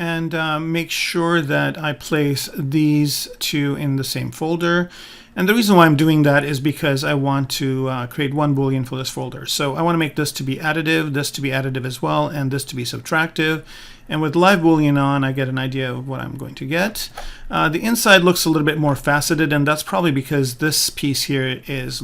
and make sure that I place these two in the same folder. And the reason why I'm doing that is because I want to create one boolean for this folder. So I want to make this to be additive, this to be additive as well, and this to be subtractive. And with live boolean on, I get an idea of what I'm going to get. The inside looks a little bit more faceted, and that's probably because this piece here is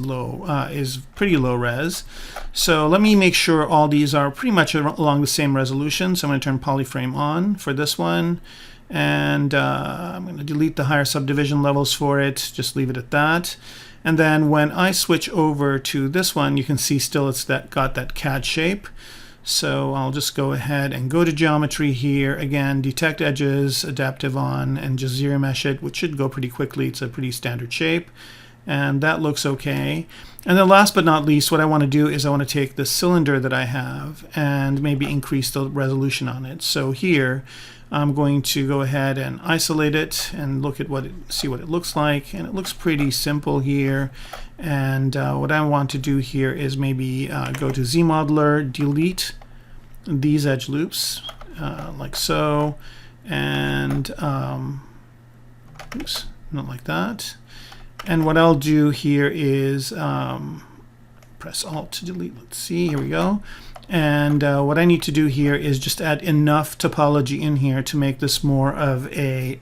pretty low res. So let me make sure all these are pretty much along the same resolution. So I'm going to turn polyframe on for this one. And I'm going to delete the higher subdivision levels for it, just leave it at that. And then when I switch over to this one, you can see still it's got that CAD shape. So I'll just go ahead and go to geometry here. Again, detect edges, adaptive on, and just zero mesh it, which should go pretty quickly. It's a pretty standard shape. And that looks okay. And then last but not least, what I want to do is I want to take the cylinder that I have and maybe increase the resolution on it. So here, I'm going to go ahead and isolate it and look at see what it looks like. And it looks pretty simple here. And what I want to do here is maybe go to ZModeler, delete these edge loops like so. And oops, not like that. And what I'll do here is press Alt to delete. Let's see, here we go. And what I need to do here is just add enough topology in here to make this more of a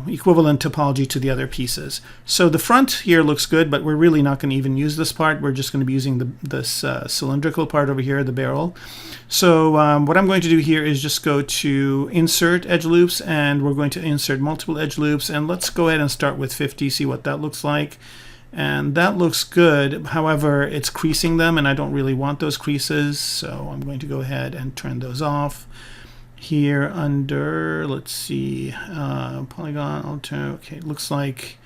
equivalent topology to the other pieces. So the front here looks good, but we're really not going to even use this part. We're just going to be using this cylindrical part over here, the barrel. So what I'm going to do here is just go to Insert Edge Loops, and we're going to insert multiple edge loops. And let's go ahead and start with 50, see what that looks like. And that looks good. However, it's creasing them, and I don't really want those creases. So I'm going to go ahead and turn those off. Here under, let's see, polygon, alter, okay, it looks like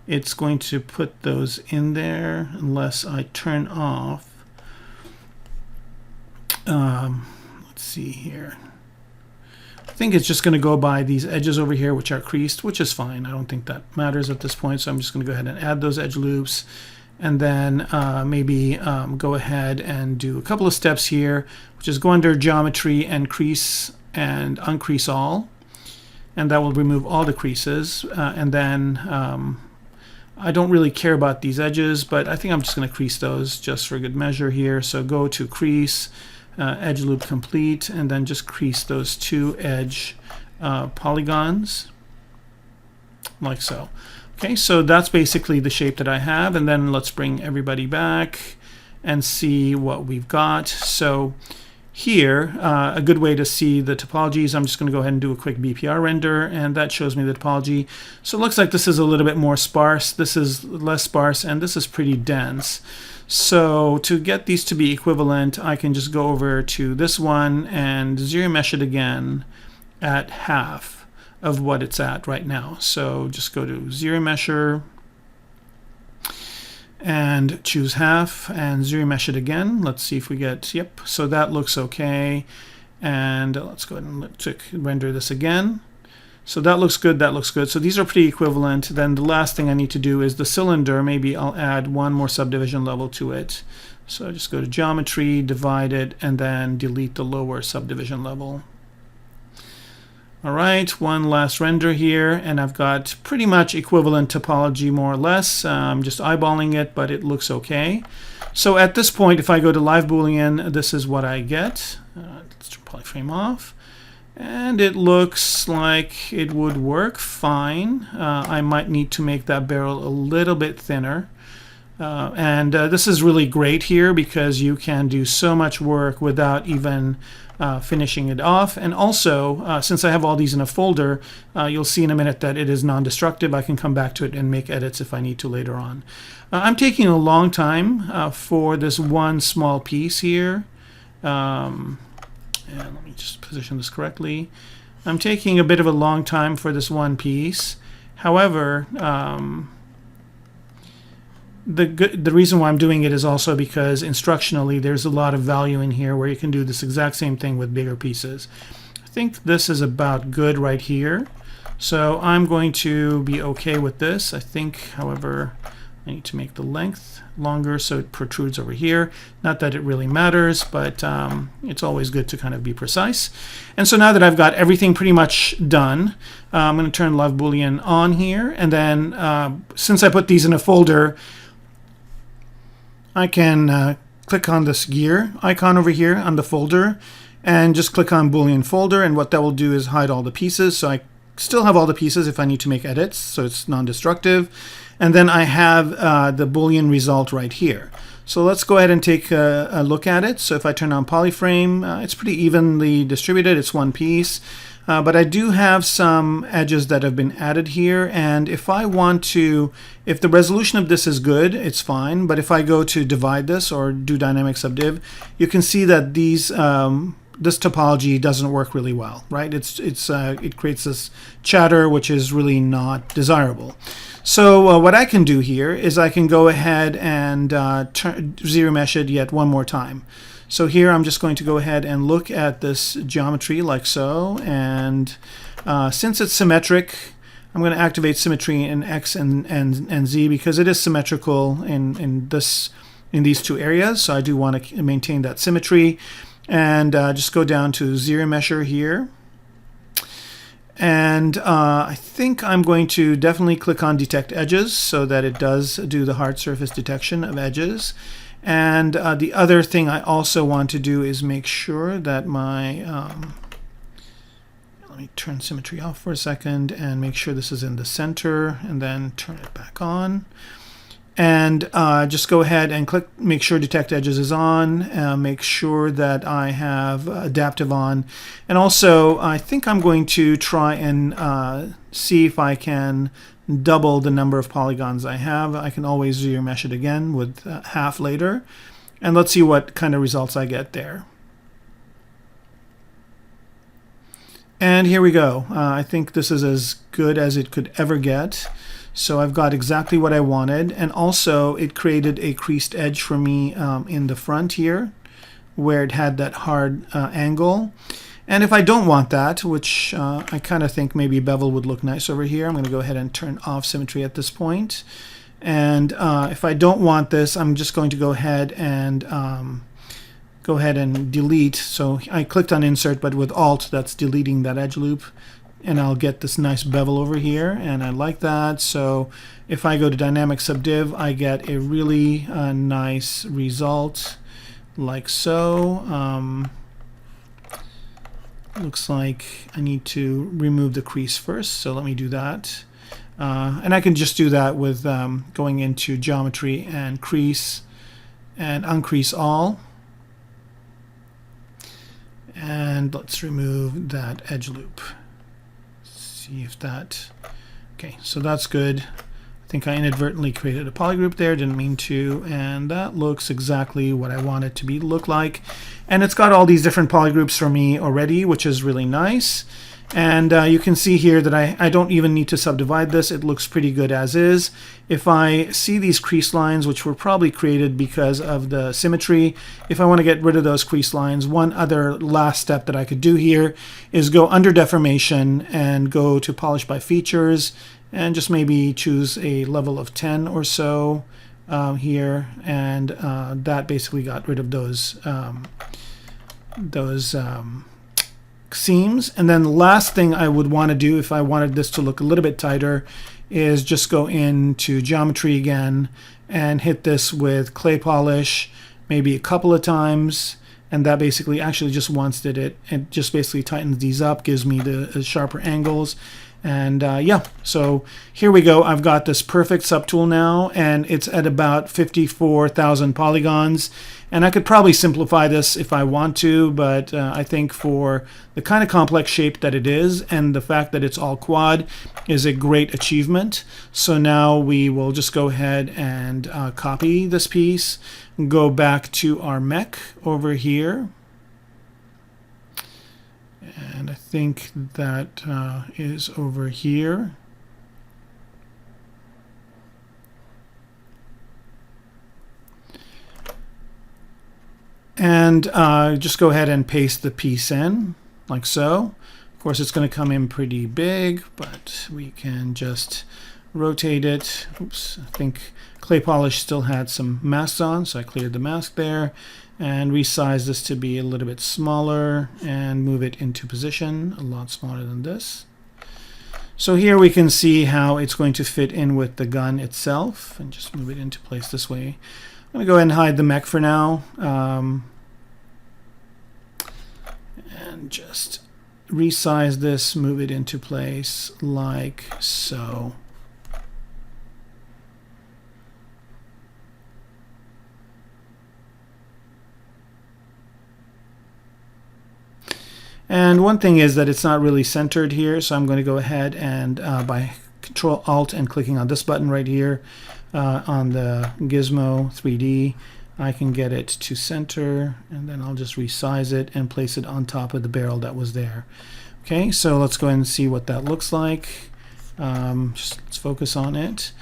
it's going to put those in there unless I turn off. Let's see here. I think it's just going to go by these edges over here, which are creased, which is fine. I don't think that matters at this point. So I'm just going to go ahead and add those edge loops. And then maybe go ahead and do a couple of steps here, which is go under geometry and crease and uncrease all. And that will remove all the creases. And then I don't really care about these edges, but I think I'm just going to crease those just for good measure here. So go to crease, edge loop complete, and then just crease those two edge polygons like so. Okay, so that's basically the shape that I have, and then let's bring everybody back and see what we've got. So here, a good way to see the topologies, I'm just going to go ahead and do a quick BPR render, and that shows me the topology. So it looks like this is a little bit more sparse, this is less sparse, and this is pretty dense. So to get these to be equivalent, I can just go over to this one and zero mesh it again at half of what it's at right now. So just go to zero mesher and choose half and zero mesh it again. Let's see if we get, yep, so that looks okay. And let's go ahead and render this again. So that looks good, that looks good. So these are pretty equivalent. Then the last thing I need to do is the cylinder. Maybe I'll add one more subdivision level to it. So I just go to geometry, divide it, and then delete the lower subdivision level. All right, one last render here, and I've got pretty much equivalent topology more or less. I'm just eyeballing it, but it looks okay. So at this point, if I go to live boolean, this is what I get. Let's turn polyframe off. And it looks like it would work fine. I might need to make that barrel a little bit thinner. This is really great here because you can do so much work without even finishing it off. And also, since I have all these in a folder, you'll see in a minute that it is non-destructive. I can come back to it and make edits if I need to later on. I'm taking a long time for this one small piece here. And let me just position this correctly. I'm taking a bit of a long time for this one piece. However, the reason why I'm doing it is also because instructionally there's a lot of value in here where you can do this exact same thing with bigger pieces. I think this is about good right here. So I'm going to be okay with this. I think, however, I need to make the length longer so it protrudes over here. Not that it really matters, but it's always good to kind of be precise. And so now that I've got everything pretty much done, I'm going to turn Love Boolean on here. And then since I put these in a folder, I can click on this gear icon over here on the folder and just click on Boolean folder. And what that will do is hide all the pieces. So I still have all the pieces if I need to make edits, so it's non-destructive. And then I have the Boolean result right here. So let's go ahead and take a look at it. So if I turn on polyframe, it's pretty evenly distributed. It's one piece. But I do have some edges that have been added here. And if I want to, if the resolution of this is good, it's fine. But if I go to divide this or do dynamic subdiv, you can see that these this topology doesn't work really well, right? It creates this chatter, which is really not desirable. So what I can do here is I can go ahead and zero mesh it yet one more time. So here I'm just going to go ahead and look at this geometry like so. And since it's symmetric, I'm going to activate symmetry in X and Z because it is symmetrical in these two areas. So I do want to maintain that symmetry. And just go down to zero mesher here. And I think I'm going to definitely click on detect edges so that it does do the hard surface detection of edges. And the other thing I also want to do is make sure that my let me turn symmetry off for a second and make sure this is in the center and then turn it back on. And just go ahead and click, make sure detect edges is on, make sure that I have adaptive on. And also, I think I'm going to try and see if I can double the number of polygons I have. I can always zero mesh it again with half later. And let's see what kind of results I get there. And here we go. I think this is as good as it could ever get. So I've got exactly what I wanted, and also it created a creased edge for me in the front here where it had that hard angle. And if I don't want that, which I kind of think maybe bevel would look nice over here, I'm going to go ahead and turn off symmetry at this point. And if I don't want this, I'm just going to go ahead and delete. So I clicked on insert, but with Alt, that's deleting that edge loop. And I'll get this nice bevel over here, and I like that. So if I go to dynamic subdiv, I get a really nice result like so. Looks like I need to remove the crease first, so let me do that. And I can just do that with going into geometry and crease and uncrease all. And let's remove that edge loop. See if that, okay, so that's good. I think I inadvertently created a polygroup there, didn't mean to, and that looks exactly what I want it to look like. And it's got all these different polygroups for me already, which is really nice. And you can see here that I don't even need to subdivide this. It looks pretty good as is. If I see these crease lines, which were probably created because of the symmetry, if I want to get rid of those crease lines, one other last step that I could do here is go under deformation and go to polish by features and just maybe choose a level of 10 or so here. And that basically got rid of those seams. And then the last thing I would want to do if I wanted this to look a little bit tighter is just go into geometry again and hit this with clay polish maybe a couple of times, and that basically actually just once did it. It just basically tightens these up, gives me the sharper angles. And yeah, so here we go. I've got this perfect subtool now, and it's at about 54,000 polygons. And I could probably simplify this if I want to, but I think for the kind of complex shape that it is and the fact that it's all quad is a great achievement. So now we will just go ahead and copy this piece, go back to our mech over here. And I think that is over here. And just go ahead and paste the piece in, like so. Of course, it's going to come in pretty big, but we can just rotate it. Oops, I think clay polish still had some masks on, so I cleared the mask there and resized this to be a little bit smaller and move it into position, a lot smaller than this. So here we can see how it's going to fit in with the gun itself, and just move it into place this way. I'm going to go ahead and hide the mech for now, and just resize this, move it into place like so. And one thing is that it's not really centered here, so I'm going to go ahead and by Control Alt and clicking on this button right here on the Gizmo 3D, I can get it to center, and then I'll just resize it and place it on top of the barrel that was there. Okay, so let's go ahead and see what that looks like. Let's focus on it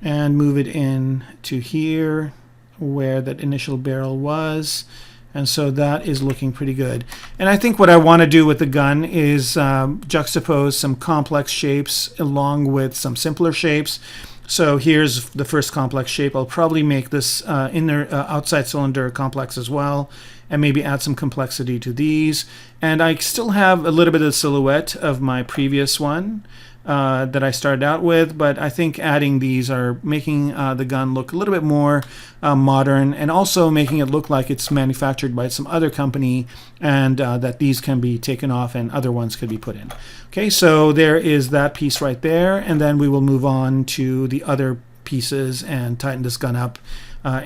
and move it in to here where that initial barrel was. And so that is looking pretty good. And I think what I want to do with the gun is juxtapose some complex shapes along with some simpler shapes. So here's the first complex shape. I'll probably make this outside cylinder complex as well, and maybe add some complexity to these. And I still have a little bit of the silhouette of my previous one that I started out with, but I think adding these are making the gun look a little bit more modern, and also making it look like it's manufactured by some other company, and that these can be taken off and other ones could be put in. Okay, so there is that piece right there, and then we will move on to the other pieces and tighten this gun up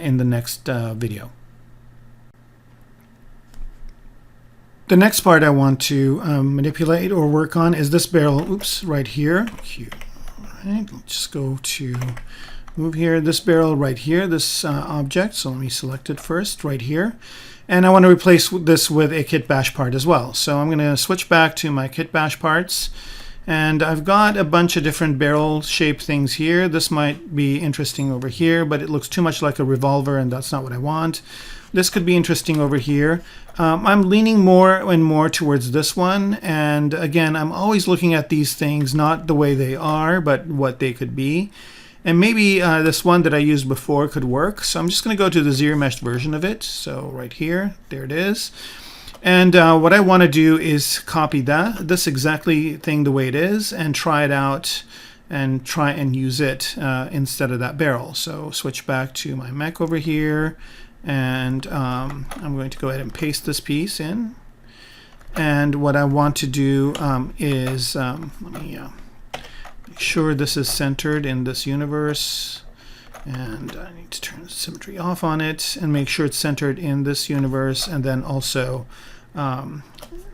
in the next video. The next part I want to manipulate or work on is this barrel, oops, right here. All right, let's just go to move here, this barrel right here, this object. So let me select it first, right here. And I want to replace this with a kit bash part as well. So I'm going to switch back to my kit bash parts. And I've got a bunch of different barrel shaped things here. This might be interesting over here, but it looks too much like a revolver, and that's not what I want. This could be interesting over here. I'm leaning more and more towards this one, and again, I'm always looking at these things not the way they are, but what they could be. And maybe this one that I used before could work, so I'm just going to go to the zero mesh version of it. So right here, there it is. And what I want to do is copy this exactly thing the way it is, and try it out and try and use it instead of that barrel. So switch back to my mech over here, and I'm going to go ahead and paste this piece in. And what I want to do is let me make sure this is centered in this universe, and I need to turn the symmetry off on it and make sure it's centered in this universe, and then also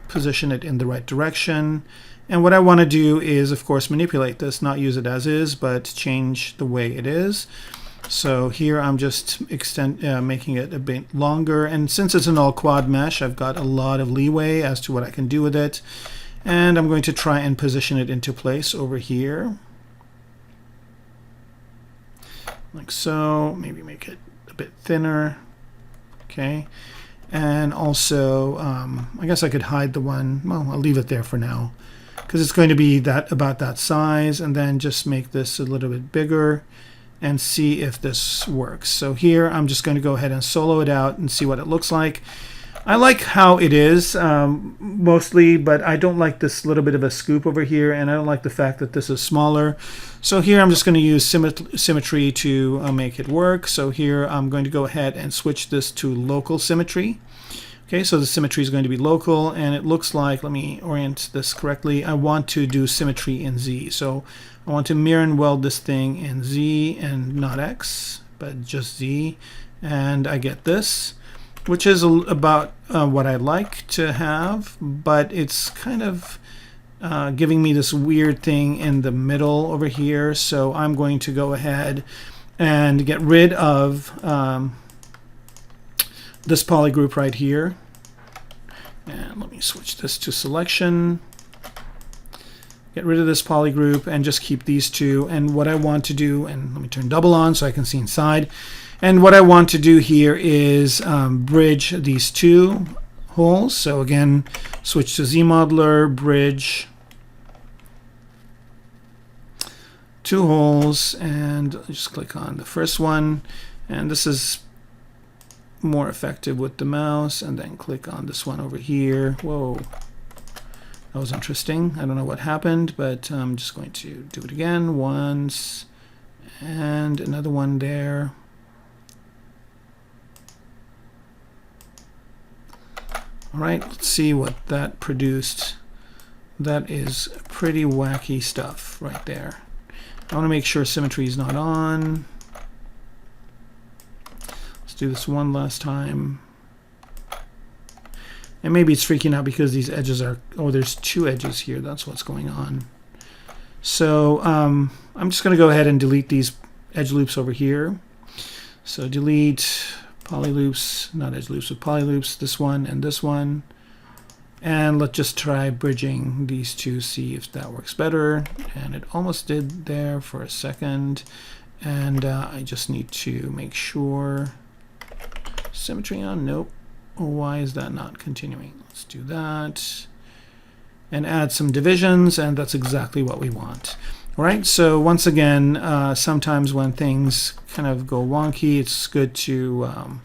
position it in the right direction. And what I want to do is, of course, manipulate this, not use it as is, but change the way it is. So here I'm just making it a bit longer, and since it's an all quad mesh, I've got a lot of leeway as to what I can do with it. And I'm going to try and position it into place over here, like so. Maybe make it a bit thinner. Okay. And also, I guess I could hide the one. Well, I'll leave it there for now, because it's going to be about that size, and then just make this a little bit bigger and see if this works. So here I'm just going to go ahead and solo it out and see what it looks like. I like how it is mostly, but I don't like this little bit of a scoop over here, and I don't like the fact that this is smaller. So here I'm just going to use symmetry to make it work. So here I'm going to go ahead and switch this to local symmetry. Okay, so the symmetry is going to be local, and it looks like, let me orient this correctly, I want to do symmetry in Z. So I want to mirror and weld this thing in Z and not X, but just Z, and I get this, which is about what I like to have, but it's kind of giving me this weird thing in the middle over here. So I'm going to go ahead and get rid of this poly group right here. And let me switch this to selection. Get rid of this poly group and just keep these two. And what I want to do, and let me turn double on so I can see inside. And what I want to do here is bridge these two holes. So again, switch to Z modeler, bridge 2 holes, and just click on the first one, and this is more effective with the mouse, and then click on this one over here. Whoa, that was interesting. I don't know what happened, but I'm just going to do it again once, and another one there. All right, let's see what that produced. That is pretty wacky stuff right there. I want to make sure symmetry is not on. Let's do this one last time. And maybe it's freaking out because these edges are, oh, there's 2 edges here. That's what's going on. So I'm just going to go ahead and delete these edge loops over here. So delete poly loops, not edge loops, but poly loops, this one and this one. And let's just try bridging these two, see if that works better. And it almost did there for a second. And I just need to make sure symmetry on. Nope. Why is that not continuing? Let's do that. And add some divisions, and that's exactly what we want. All right, so once again, sometimes when things kind of go wonky, it's good to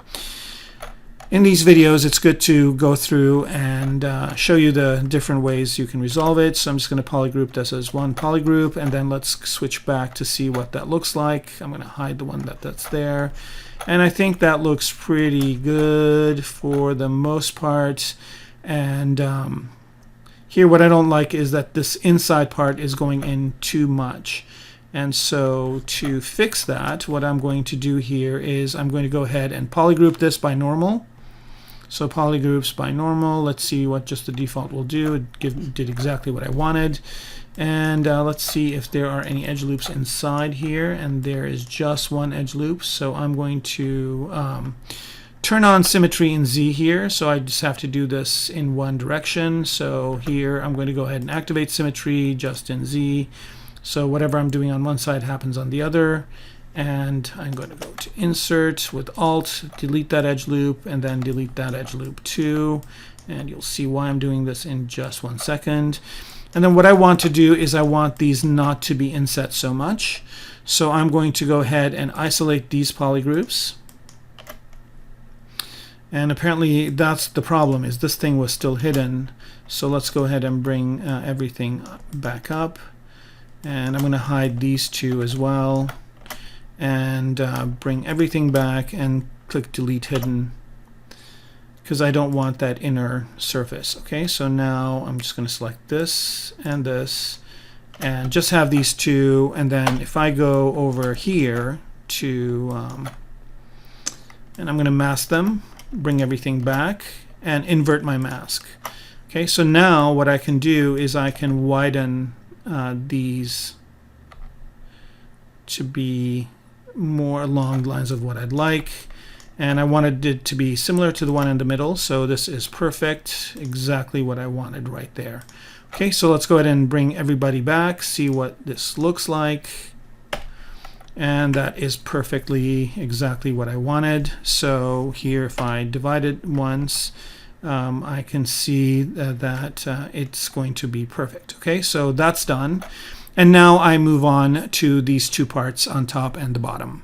in these videos, it's good to go through and show you the different ways you can resolve it. So I'm just going to polygroup this as one polygroup, and then let's switch back to see what that looks like. I'm going to hide the one that's there. And I think that looks pretty good for the most part. And here what I don't like is that this inside part is going in too much. And so to fix that, what I'm going to do here is I'm going to go ahead and polygroup this by normal. So polygroups by normal, let's see what just the default will do. It did exactly what I wanted. And let's see if there are any edge loops inside here, and there is just one edge loop. So I'm going to turn on symmetry in Z here. So I just have to do this in one direction. So here I'm going to go ahead and activate symmetry just in Z. So whatever I'm doing on one side happens on the other. And I'm going to go to Insert with Alt, delete that edge loop, and then delete that edge loop too. And you'll see why I'm doing this in just 1 second. And then what I want to do is I want these not to be inset so much. So I'm going to go ahead and isolate these polygroups. And apparently that's the problem, is this thing was still hidden. So let's go ahead and bring everything back up. And I'm going to hide these two as well. And bring everything back and click Delete Hidden, because I don't want that inner surface. Okay, so now I'm just going to select this and just have these two. And then if I go over here to, and I'm going to mask them, bring everything back, and invert my mask. Okay, so now what I can do is I can widen these to be more along the lines of what I'd like, and I wanted it to be similar to the one in the middle, so this is perfect, exactly what I wanted right there. Okay, so let's go ahead and bring everybody back, see what this looks like, and that is perfectly exactly what I wanted. So here, if I divide it once, I can see that it's going to be perfect. Okay, so that's done. And now I move on to these two parts on top and the bottom.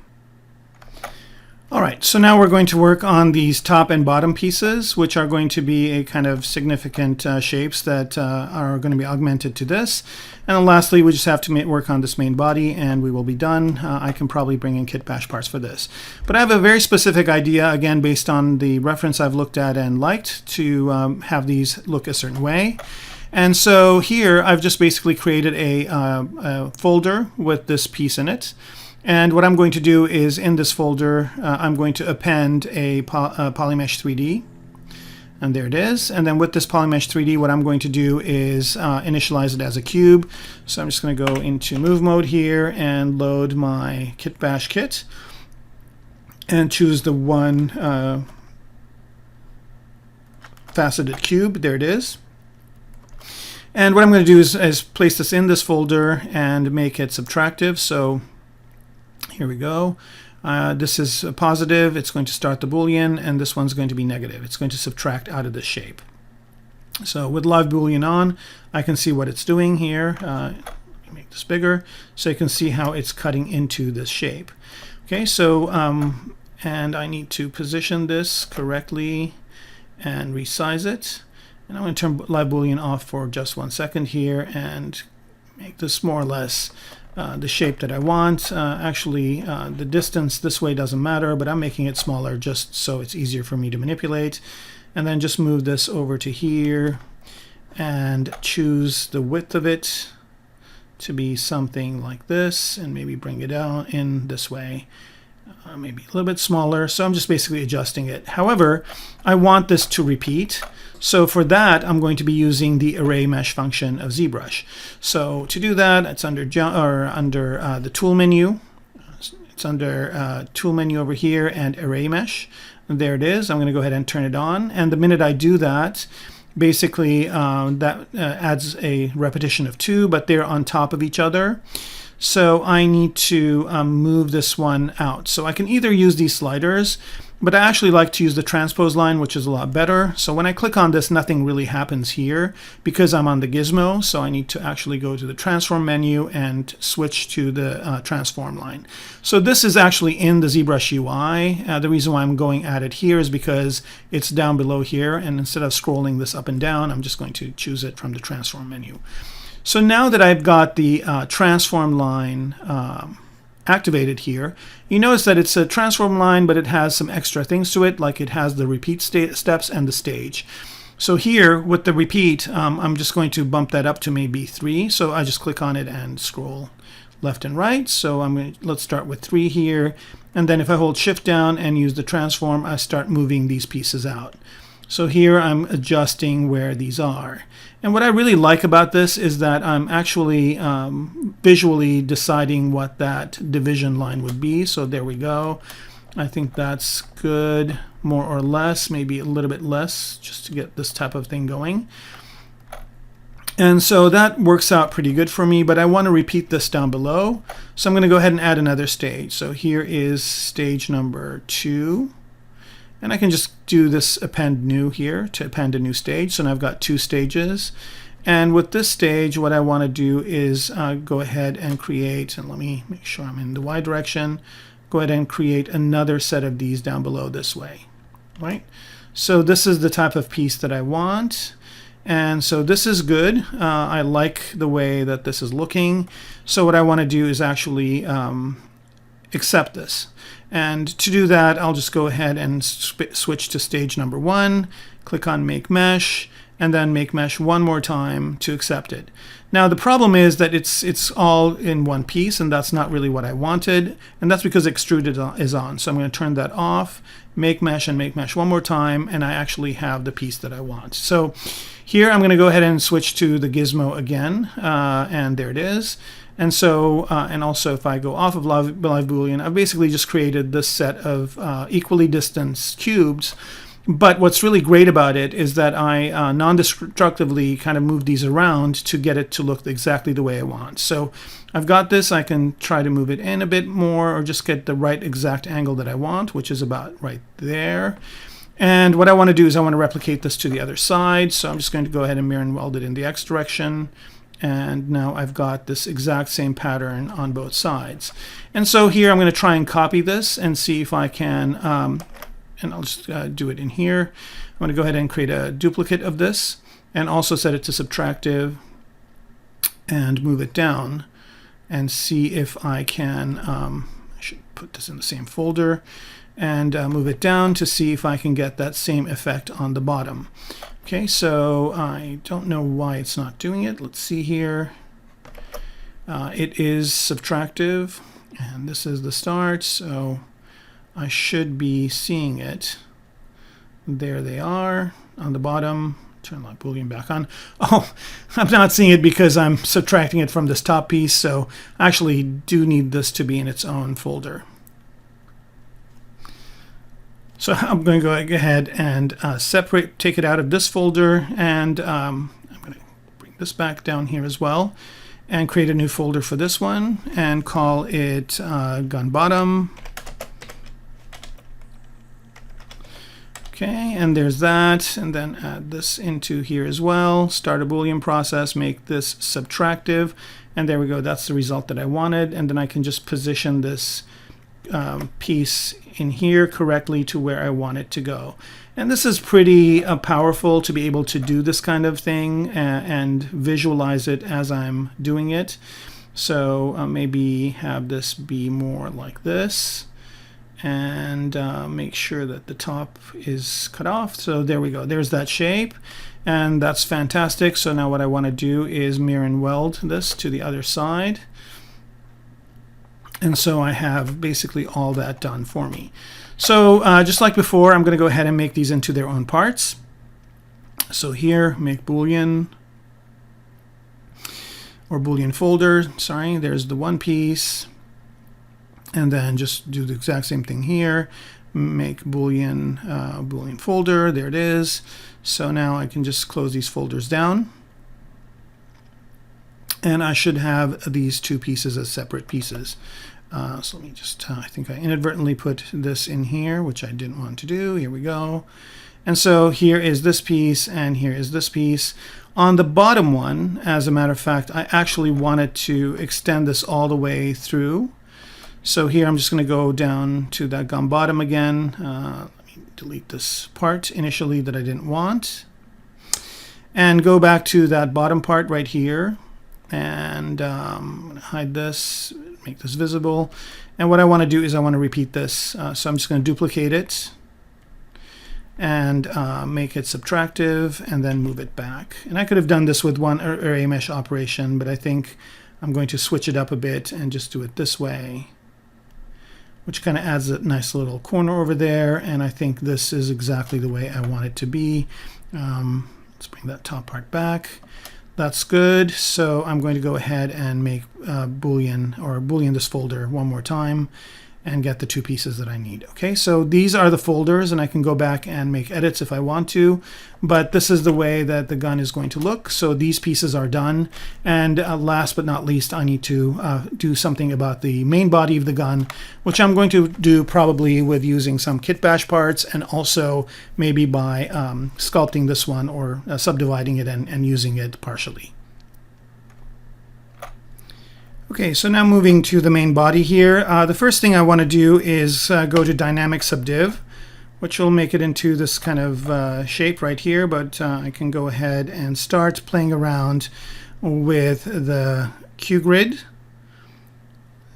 All right, so now we're going to work on these top and bottom pieces, which are going to be a kind of significant shapes that are going to be augmented to this. And then lastly, we just have to work on this main body, and we will be done. I can probably bring in kit bash parts for this. But I have a very specific idea, again, based on the reference I've looked at and liked, to have these look a certain way. And so here I've just basically created a folder with this piece in it. And what I'm going to do is in this folder, I'm going to append a Polymesh 3D. And there it is. And then with this Polymesh 3D, what I'm going to do is initialize it as a cube. So I'm just going to go into move mode here and load my kit bash kit. And choose the one faceted cube. There it is. And what I'm going to do is place this in this folder and make it subtractive. So here we go. This is positive. It's going to start the Boolean, and this one's going to be negative. It's going to subtract out of the shape. So with live Boolean on, I can see what it's doing here. make this bigger so you can see how it's cutting into this shape. Okay, so and I need to position this correctly and resize it. And I'm going to turn live boolean off for just 1 second here and make this more or less the shape that I want. Actually, the distance this way doesn't matter, but I'm making it smaller just so it's easier for me to manipulate. And then just move this over to here and choose the width of it to be something like this, and maybe bring it out in this way. Maybe a little bit smaller. So I'm just basically adjusting it. However, I want this to repeat. So for that, I'm going to be using the array mesh function of ZBrush. So to do that, it's under the tool menu. It's under tool menu over here and array mesh. And there it is. I'm going to go ahead and turn it on. And the minute I do that, basically that adds a repetition of 2, but they're on top of each other. So I need to move this one out. So I can either use these sliders, but I actually like to use the transpose line, which is a lot better. So when I click on this, nothing really happens here because I'm on the gizmo. So I need to actually go to the transform menu and switch to the transform line. So this is actually in the ZBrush UI. The reason why I'm going at it here is because it's down below here. And instead of scrolling this up and down, I'm just going to choose it from the transform menu. So now that I've got the transform line activated here, you notice that it's a transform line, but it has some extra things to it, like it has the repeat steps and the stage. So here with the repeat, I'm just going to bump that up to maybe 3. So I just click on it and scroll left and right. So let's start with 3 here. And then if I hold shift down and use the transform, I start moving these pieces out. So here I'm adjusting where these are. And what I really like about this is that I'm actually visually deciding what that division line would be. So there we go. I think that's good, more or less, maybe a little bit less, just to get this type of thing going. And so that works out pretty good for me, but I want to repeat this down below. So I'm going to go ahead and add another stage. So here is stage number 2. And I can just do this append new here to append a new stage. So now I've got 2 stages. And with this stage, what I want to do is go ahead and create, and let me make sure I'm in the Y direction, go ahead and create another set of these down below this way, right? So this is the type of piece that I want. And so this is good. I like the way that this is looking. So what I want to do is actually accept this. And to do that, I'll just go ahead and switch to stage number 1, click on Make Mesh, and then Make Mesh one more time to accept it. Now the problem is that it's all in one piece, and that's not really what I wanted, and that's because Extruded is on. So I'm going to turn that off, Make Mesh, and Make Mesh one more time, and I actually have the piece that I want. So here I'm going to go ahead and switch to the gizmo again, and there it is. And so, and also if I go off of live boolean, I've basically just created this set of equally distanced cubes. But what's really great about it is that I non-destructively kind of move these around to get it to look exactly the way I want. So I've got this. I can try to move it in a bit more or just get the right exact angle that I want, which is about right there. And what I want to do is I want to replicate this to the other side. So I'm just going to go ahead and mirror and weld it in the X direction. And now I've got this exact same pattern on both sides. And so here I'm going to try and copy this and see if I can, and I'll just do it in here. I'm going to go ahead and create a duplicate of this and also set it to subtractive and move it down and see if I can, I should put this in the same folder, and move it down to see if I can get that same effect on the bottom. Okay, so I don't know why it's not doing it. Let's see here. It is subtractive, and this is the start, so I should be seeing it. There they are on the bottom. Turn live boolean back on. Oh, I'm not seeing it because I'm subtracting it from this top piece, so I actually do need this to be in its own folder. So I'm going to go ahead and take it out of this folder, and I'm going to bring this back down here as well and create a new folder for this one and call it gun bottom. Okay, and there's that, and then add this into here as well. Start a Boolean process, make this subtractive, and there we go. That's the result that I wanted, and then I can just position this piece in here correctly to where I want it to go. And this is pretty powerful to be able to do this kind of thing and visualize it as I'm doing it. So maybe have this be more like this, and make sure that the top is cut off. So there we go. There's that shape, and that's fantastic. So now what I want to do is mirror and weld this to the other side. And so I have basically all that done for me. So just like before, I'm going to go ahead and make these into their own parts. So here, make Boolean, or Boolean folder. Sorry, there's the one piece. And then just do the exact same thing here. Make Boolean, Boolean folder. There it is. So now I can just close these folders down. And I should have these two pieces as separate pieces. So let me just, I think I inadvertently put this in here, which I didn't want to do. Here we go. And so here is this piece, and here is this piece. On the bottom one, as a matter of fact, I actually wanted to extend this all the way through. So here I'm just going to go down to that gum bottom again. Let me delete this part initially that I didn't want. And go back to that bottom part right here. And I'm going to hide this, make this visible. And what I want to do is I want to repeat this. So I'm just going to duplicate it and make it subtractive, and then move it back. And I could have done this with one array mesh operation, but I think I'm going to switch it up a bit and just do it this way, which kind of adds a nice little corner over there. And I think this is exactly the way I want it to be. Let's bring that top part back. That's good. So I'm going to go ahead and make Boolean this folder one more time and get the two pieces that I need. Okay, so these are the folders, and I can go back and make edits if I want to, but this is the way that the gun is going to look. So these pieces are done, and last but not least, I need to do something about the main body of the gun, which I'm going to do probably with using some kit bash parts, and also maybe by sculpting this one or subdividing it and using it partially. Okay, so now moving to the main body here, the first thing I want to do is go to dynamic subdiv, which will make it into this kind of shape right here, but I can go ahead and start playing around with the Q grid.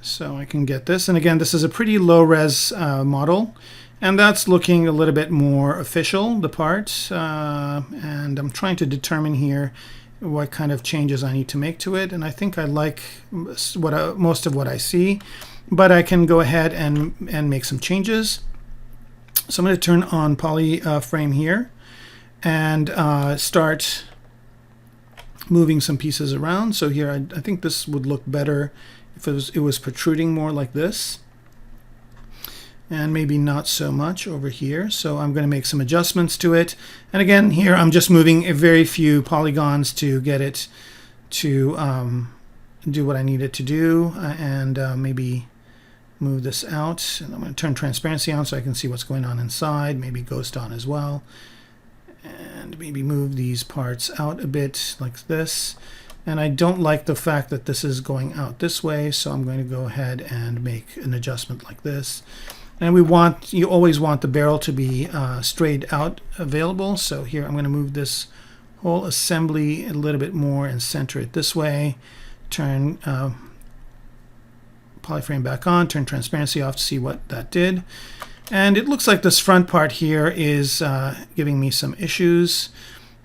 So I can get this, and again, this is a pretty low res model, and that's looking a little bit more official, the part, and I'm trying to determine here what kind of changes I need to make to it, and I think I like most of what I see, but I can go ahead and make some changes. So I'm going to turn on poly frame here and start moving some pieces around. So here I think this would look better if it was protruding more like this, and maybe not so much over here. So I'm going to make some adjustments to it. And again, here I'm just moving a very few polygons to get it to do what I need it to do, and maybe move this out. And I'm going to turn transparency on so I can see what's going on inside, maybe ghost on as well. And maybe move these parts out a bit like this. And I don't like the fact that this is going out this way, so I'm going to go ahead and make an adjustment like this. And you always want the barrel to be straight out available. So here I'm going to move this whole assembly a little bit more and center it this way. Turn polyframe back on, turn transparency off to see what that did. And it looks like this front part here is giving me some issues.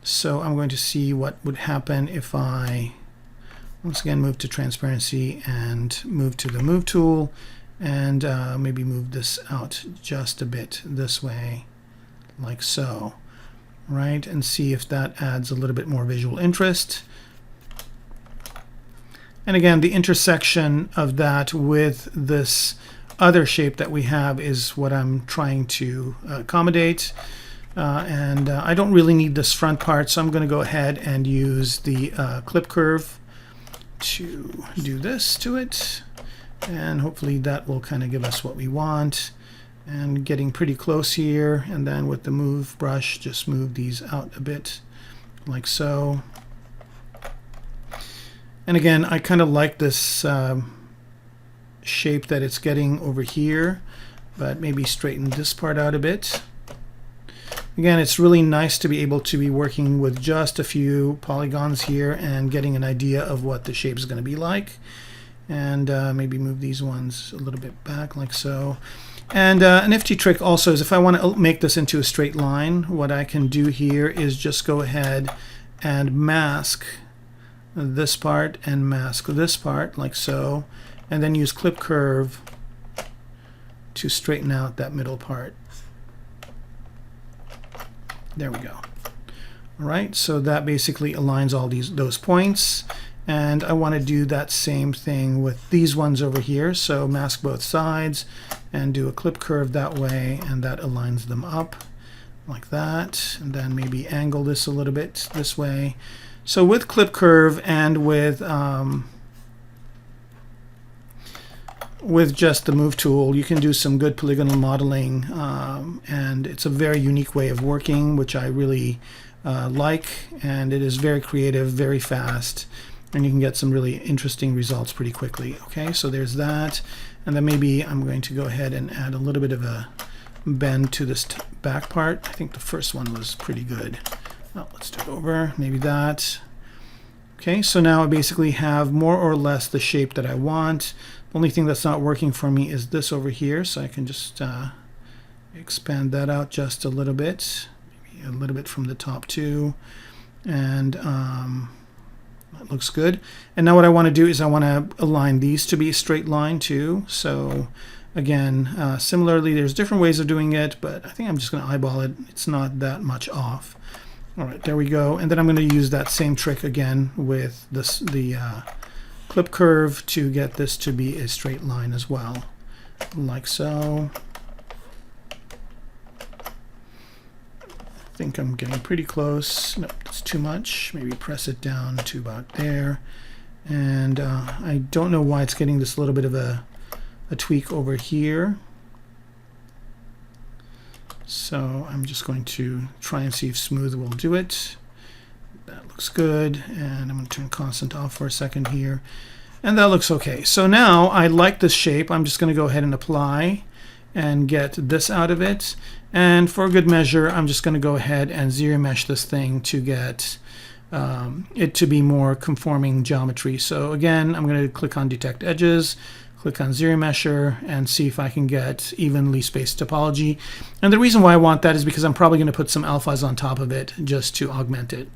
So I'm going to see what would happen if I once again move to transparency and move to the move tool. And maybe move this out just a bit this way, like so, right? And see if that adds a little bit more visual interest. And again, the intersection of that with this other shape that we have is what I'm trying to accommodate. And I don't really need this front part, so I'm going to go ahead and use the clip curve to do this to it. And hopefully that will kind of give us what we want. and getting pretty close here, and then with the move brush just move these out a bit like so. And again, I kind of like this shape that it's getting over here, but maybe straighten this part out a bit. Again, it's really nice to be able to be working with just a few polygons here and getting an idea of what the shape is going to be like. And maybe move these ones a little bit back like so. And a nifty trick also is if I want to make this into a straight line, what I can do here is just go ahead and mask this part and mask this part like so, and then use clip curve to straighten out that middle part. There we go. All right, so that basically aligns all those points, and I want to do that same thing with these ones over here. So mask both sides and do a clip curve that way, and that aligns them up like that, and then maybe angle this a little bit this way. So with clip curve and with just the move tool, you can do some good polygonal modeling, and it's a very unique way of working, which I really like, and it is very creative, very fast, and you can get some really interesting results pretty quickly. Okay, so there's that, and then maybe I'm going to go ahead and add a little bit of a bend to this back part. I think the first one was pretty good. Well, let's do it over, maybe that. Okay, so now I basically have more or less the shape that I want. The only thing that's not working for me is this over here, so I can just expand that out just a little bit, maybe a little bit from the top too, and that looks good. And now what I want to do is I want to align these to be a straight line too. So again, similarly, there's different ways of doing it, but I think I'm just going to eyeball it. It's not that much off. All right, there we go. And then I'm going to use that same trick again with the clip curve to get this to be a straight line as well, like so. I think I'm getting pretty close. Nope, that's too much. Maybe press it down to about there. And I don't know why it's getting this little bit of a tweak over here. So I'm just going to try and see if smooth will do it. That looks good, and I'm going to turn constant off for a second here, and that looks okay. So now I like this shape. I'm just going to go ahead and apply and get this out of it, and for good measure I'm just going to go ahead and zero mesh this thing to get it to be more conforming geometry. So again, I'm going to click on detect edges, click on zero mesher, and see if I can get evenly spaced topology. And the reason why I want that is because I'm probably going to put some alphas on top of it just to augment it.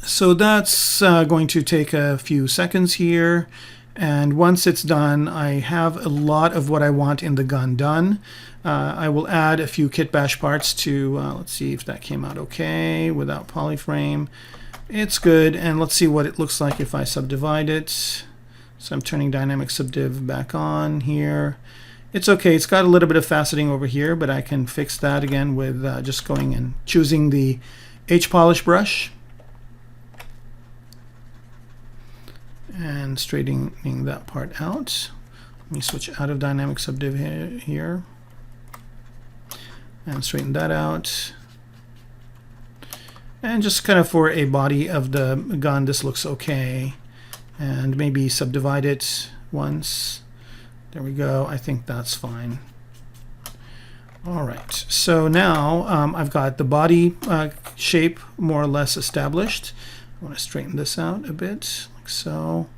So that's going to take a few seconds here, and once it's done, I have a lot of what I want in the gun done. I will add a few kit bash parts to, let's see if that came out okay without polyframe. It's good, and let's see what it looks like if I subdivide it. So I'm turning dynamic subdiv back on here. It's okay, it's got a little bit of faceting over here, but I can fix that again with just going and choosing the H-polish brush and straightening that part out. Let me switch out of dynamic subdiv here and straighten that out. And just kind of for a body of the gun, this looks okay. And maybe subdivide it once. There we go. I think that's fine. All right. So now I've got the body shape more or less established. I want to straighten this out a bit, like so.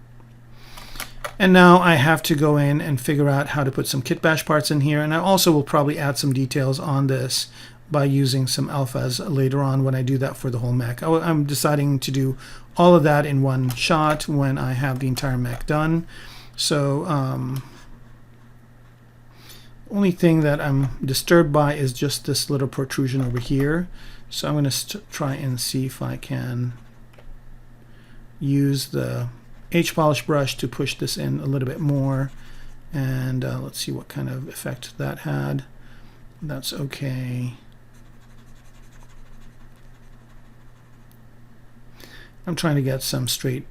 And now I have to go in and figure out how to put some kit bash parts in here. And I also will probably add some details on this by using some alphas later on when I do that for the whole mech. I'm deciding to do all of that in one shot when I have the entire mech done. So only thing that I'm disturbed by is just this little protrusion over here. So I'm going to try and see if I can use the H-polish brush to push this in a little bit more. And let's see what kind of effect that had. That's okay. I'm trying to get some straight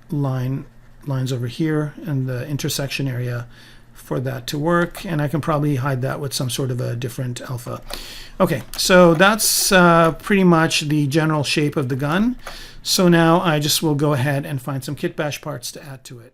lines over here in the intersection area for that to work, and I can probably hide that with some sort of a different alpha. Okay, so that's pretty much the general shape of the gun. So now I just will go ahead and find some kit bash parts to add to it.